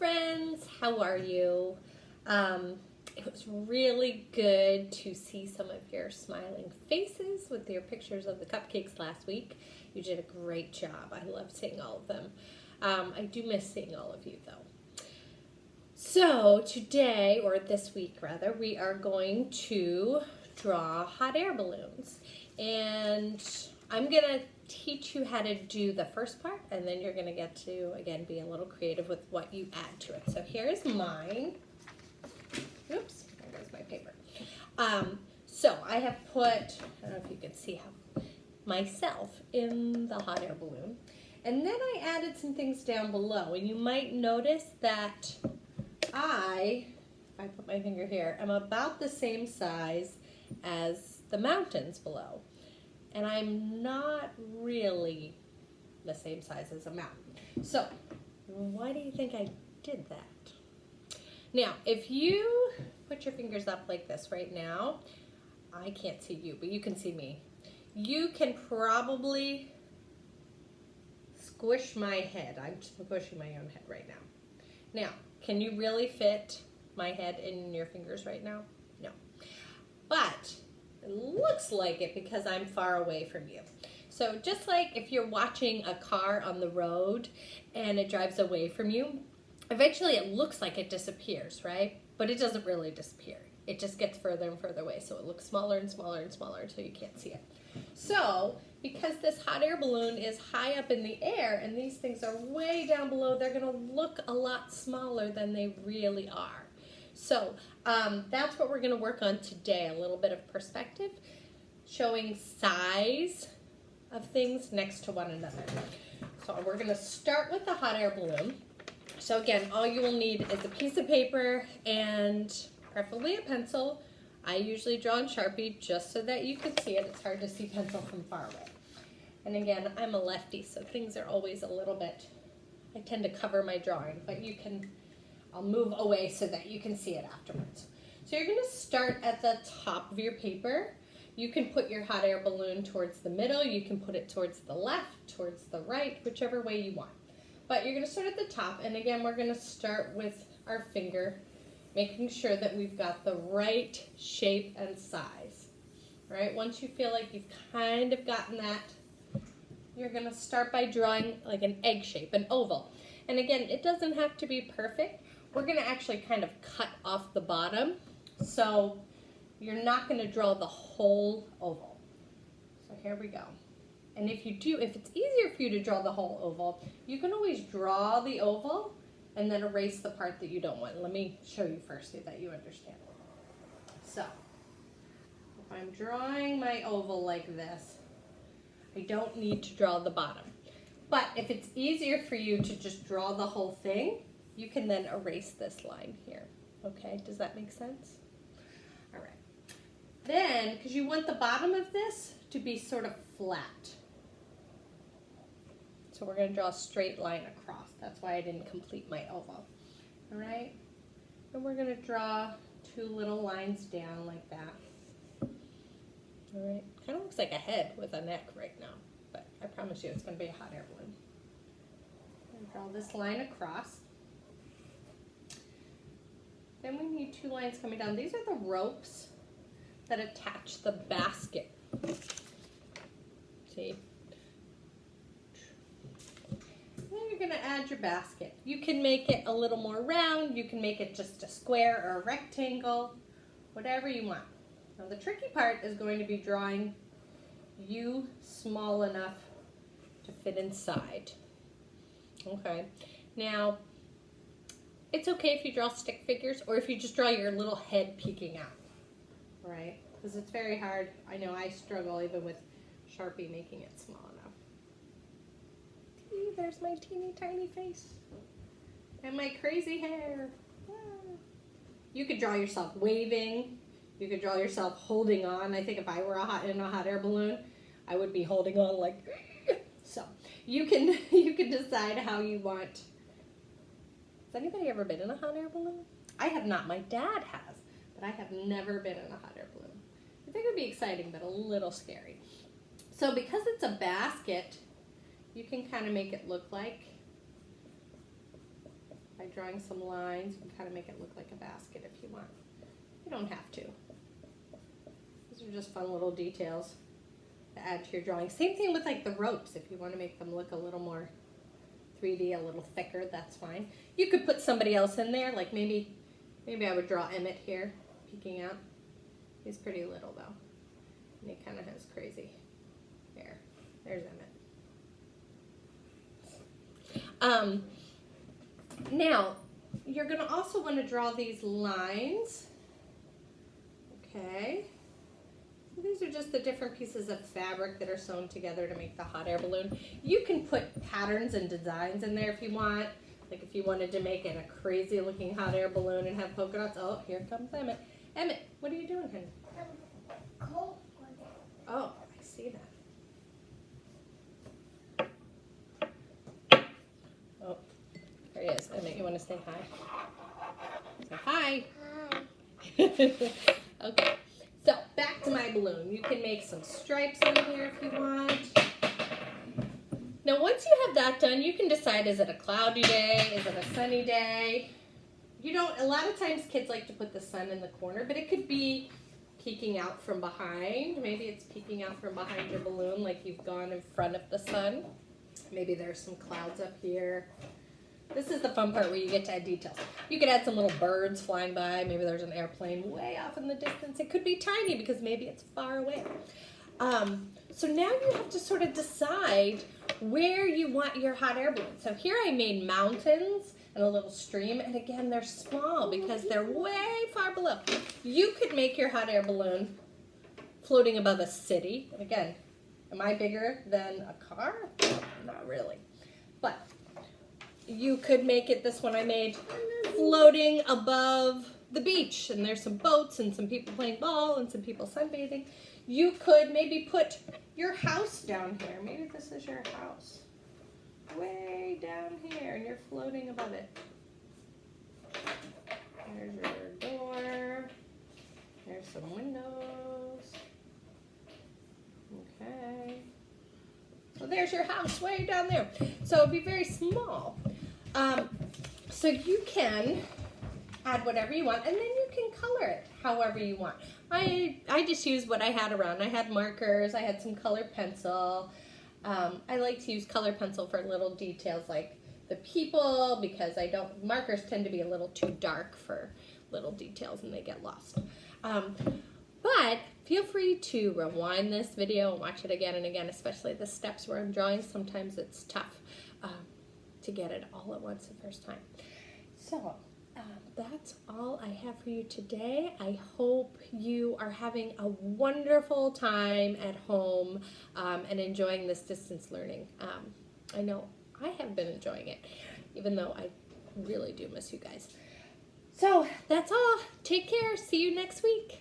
friends, how are you? It was really good to see some of your smiling faces with your pictures of the cupcakes last week. You did a great job. I love seeing all of them. I do miss seeing all of you though. So today, or this week rather, we are going to draw hot air balloons. And I'm going to teach you how to do the first part, and then you're going to get to, again, be a little creative with what you add to it. So here's mine. Oops, there goes my paper. So I have put, I don't know if you can see how, myself in the hot air balloon. And then I added some things down below, and you might notice that if I put my finger here, I'm about the same size as the mountains below. And I'm not really the same size as a mountain. So why do you think I did that? Now, if you put your fingers up like this right now, I can't see you, but you can see me. You can probably squish my head. I'm squishing my own head right now. Now, can you really fit my head in your fingers right now? No. But it looks like it because I'm far away from you. So just like if you're watching a car on the road and it drives away from you, eventually it looks like it disappears, right? But it doesn't really disappear. It just gets further and further away, so it looks smaller and smaller and smaller until you can't see it. So because this hot air balloon is high up in the air and these things are way down below, they're gonna look a lot smaller than they really are. So that's what we're going to work on today, a little bit of perspective, showing size of things next to one another. So we're going to start with the hot air balloon. So again, all you will need is a piece of paper and preferably a pencil. I usually draw in Sharpie just so that you can see it. It's hard to see pencil from far away. And again, I'm a lefty, so things are always a little bit, I tend to cover my drawing, but you can, I'll move away so that you can see it afterwards. So you're going to start at the top of your paper. You can put your hot air balloon towards the middle. You can put it towards the left, towards the right, whichever way you want. But you're going to start at the top. And again, we're going to start with our finger, making sure that we've got the right shape and size. All right, once you feel like you've kind of gotten that, you're going to start by drawing like an egg shape, an oval. And again, it doesn't have to be perfect. We're going to actually kind of cut off the bottom, so you're not going to draw the whole oval. So here we go. And if it's easier for you to draw the whole oval, you can always draw the oval and then erase the part that you don't want. Let me show you first so that you understand. So if I'm drawing my oval like this, I don't need to draw the bottom. But if it's easier for you to just draw the whole thing, you can then erase this line here. Okay, does that make sense? All right. Then, because you want the bottom of this to be sort of flat. So we're going to draw a straight line across. That's why I didn't complete my oval. All right? And we're going to draw two little lines down like that. All right? Kind of looks like a head with a neck right now. But I promise you it's going to be a hot air balloon. Draw this line across. Then we need two lines coming down. These are the ropes that attach the basket. See? Then you're going to add your basket. You can make it a little more round. You can make it just a square or a rectangle, whatever you want. Now the tricky part is going to be drawing you small enough to fit inside. Okay, now it's okay if you draw stick figures or if you just draw your little head peeking out, right? Because it's very hard. I know I struggle even with Sharpie making it small enough. See, there's my teeny tiny face and my crazy hair. Ah. You could draw yourself waving. You could draw yourself holding on. I think if I were in a hot air balloon, I would be holding on like so. You can decide how you want. Has anybody ever been in a hot air balloon? I have not. My dad has, but I have never been in a hot air balloon. I think it would be exciting, but a little scary. So because it's a basket, you can kind of make it look like, if I drawing some lines. You can kind of make it look like a basket if you want. You don't have to. These are just fun little details to add to your drawing. Same thing with like the ropes. If you want to make them look a little more 3D, a little thicker, that's fine. You could put somebody else in there, like maybe I would draw Emmett here, peeking out. He's pretty little though. And he kind of has crazy hair. There's Emmett. Now, you're going to also want to draw these lines. Okay. So these are just the different pieces of fabric that are sewn together to make the hot air balloon. You can put patterns and designs in there if you want. Like if you wanted to make it a crazy looking hot air balloon and have polka dots. Oh, here comes Emmett. Emmett, what are you doing, honey? Oh, I see that. Oh, there he is. Emmett, you want to say hi? Say hi. Hi. Okay, so back to my balloon. You can make some stripes on here if you want. Now, once you have that done, you can decide, is it a cloudy day? Is it a sunny day? You don't, a lot of times kids like to put the sun in the corner, but it could be peeking out from behind. Maybe it's peeking out from behind your balloon like you've gone in front of the sun. Maybe there's some clouds up here. This is the fun part where you get to add details. You could add some little birds flying by. Maybe there's an airplane way off in the distance. It could be tiny because maybe it's far away. So now you have to sort of decide where you want your hot air balloon. So here I made mountains and a little stream, and again, they're small because they're way far below. You could make your hot air balloon floating above a city. And again, am I bigger than a car? Not really. But you could make it, this one I made, floating above the beach, and there's some boats and some people playing ball and some people sunbathing. You could maybe put your house down here. Maybe this is your house. Way down here, and you're floating above it. There's your door. There's some windows. Okay. So there's your house way down there. So it'd be very small. So you can add whatever you want, and then you can color it however you want. I just used what I had around. I had markers, I had some colored pencil. I like to use color pencil for little details like the people, because markers tend to be a little too dark for little details and they get lost. But feel free to rewind this video and watch it again and again, especially the steps where I'm drawing. Sometimes it's tough to get it all at once the first time. So that's all I have for you today. I hope you are having a wonderful time at home and enjoying this distance learning. I know I have been enjoying it, even though I really do miss you guys. So that's all. Take care. See you next week.